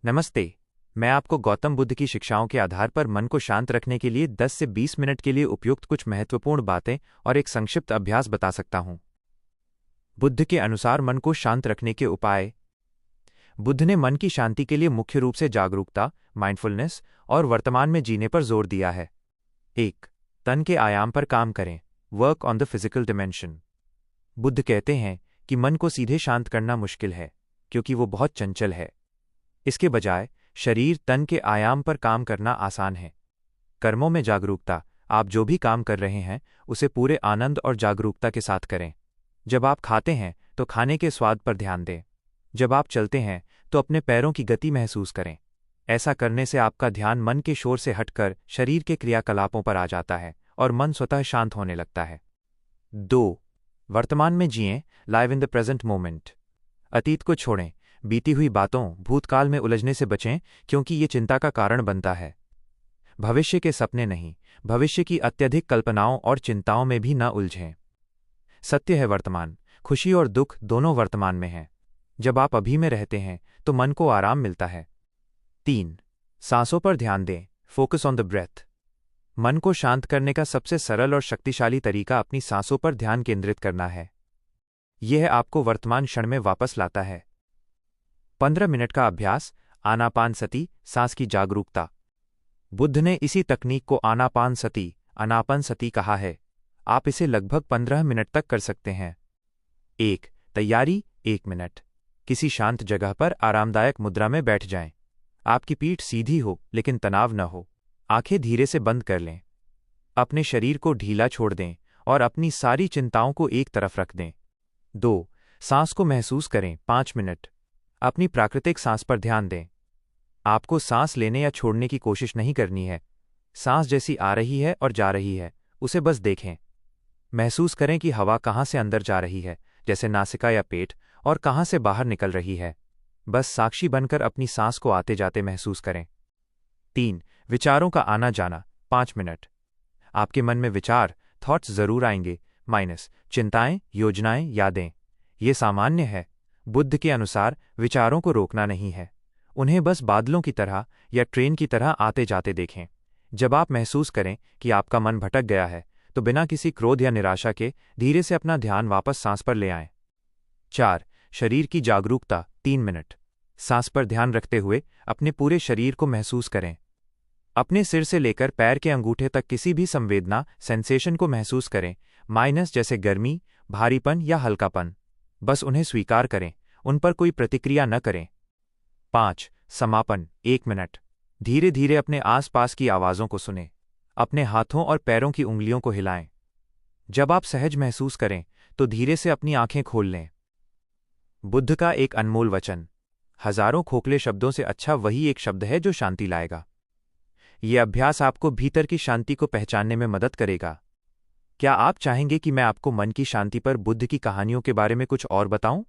नमस्ते। मैं आपको गौतम बुद्ध की शिक्षाओं के आधार पर मन को शांत रखने के लिए 10 से 20 मिनट के लिए उपयुक्त कुछ महत्वपूर्ण बातें और एक संक्षिप्त अभ्यास बता सकता हूं। बुद्ध के अनुसार मन को शांत रखने के उपाय। बुद्ध ने मन की शांति के लिए मुख्य रूप से जागरूकता, माइंडफुलनेस और वर्तमान में जीने पर जोर दिया है। 1. तन के आयाम पर काम करें। Work on the physical dimension. Buddha कहते हैं कि मन को सीधे शांत करना मुश्किल है, क्योंकि वो बहुत चंचल है। इसके बजाय शरीर तन के आयाम पर काम करना आसान है। कर्मों में जागरूकता। आप जो भी काम कर रहे हैं उसे पूरे आनंद और जागरूकता के साथ करें। जब आप खाते हैं तो खाने के स्वाद पर ध्यान दें। जब आप चलते हैं तो अपने पैरों की गति महसूस करें। ऐसा करने से आपका ध्यान मन के शोर से हटकर शरीर के क्रियाकलापों पर आ जाता है और मन स्वतः शांत होने लगता है। 2. वर्तमान में जिएं। Live in the present moment. अतीत को छोड़ें। बीती हुई बातों, भूतकाल में उलझने से बचें, क्योंकि ये चिंता का कारण बनता है। भविष्य के सपने नहीं, भविष्य की अत्यधिक कल्पनाओं और चिंताओं में भी न उलझें। सत्य है, वर्तमान, खुशी और दुख दोनों वर्तमान में हैं। जब आप अभी में रहते हैं तो मन को आराम मिलता है। 3. सांसों पर ध्यान दें। Focus on the breath. मन को शांत करने का सबसे सरल और शक्तिशाली तरीका अपनी सांसों पर ध्यान केंद्रित करना है। यह आपको वर्तमान क्षण में वापस लाता है। 15 मिनट का अभ्यास। आनापानसति, सांस की जागरूकता। बुद्ध ने इसी तकनीक को आनापानसति कहा है। आप इसे लगभग 15 मिनट तक कर सकते हैं। 1. तैयारी। 1 मिनट। किसी शांत जगह पर आरामदायक मुद्रा में बैठ जाएं। आपकी पीठ सीधी हो लेकिन तनाव न हो। आंखें धीरे से बंद कर लें। अपने शरीर को ढीला छोड़ दें और अपनी सारी चिंताओं को एक तरफ रख दें। 2. सांस को महसूस करें। 5 मिनट। अपनी प्राकृतिक सांस पर ध्यान दें। आपको सांस लेने या छोड़ने की कोशिश नहीं करनी है। सांस जैसी आ रही है और जा रही है, उसे बस देखें। महसूस करें कि हवा कहाँ से अंदर जा रही है, जैसे नासिका या पेट, और कहाँ से बाहर निकल रही है। बस साक्षी बनकर अपनी सांस को आते जाते महसूस करें। 3. विचारों का आना जाना। 5 मिनट। आपके मन में विचार, थॉट्स जरूर आएंगे, चिंताएं, योजनाएं, यादें। ये सामान्य है। बुद्ध के अनुसार विचारों को रोकना नहीं है। उन्हें बस बादलों की तरह या ट्रेन की तरह आते जाते देखें। जब आप महसूस करें कि आपका मन भटक गया है तो बिना किसी क्रोध या निराशा के धीरे से अपना ध्यान वापस सांस पर ले आएं। 4. शरीर की जागरूकता। 3 मिनट। सांस पर ध्यान रखते हुए अपने पूरे शरीर को महसूस करें। अपने सिर से लेकर पैर के अंगूठे तक किसी भी सेंसेशन को महसूस करें, जैसे गर्मी, भारीपन या हल्कापन। बस उन्हें स्वीकार करें, उन पर कोई प्रतिक्रिया न करें। 5. समापन। 1 मिनट। धीरे धीरे अपने आसपास की आवाज़ों को सुनें। अपने हाथों और पैरों की उंगलियों को हिलाएं। जब आप सहज महसूस करें तो धीरे से अपनी आंखें खोल लें। बुद्ध का एक अनमोल वचन। हजारों खोखले शब्दों से अच्छा वही एक शब्द है जो शांति लाएगा। यह अभ्यास आपको भीतर की शांति को पहचानने में मदद करेगा। क्या आप चाहेंगे कि मैं आपको मन की शांति पर बुद्ध की कहानियों के बारे में कुछ और बताऊं?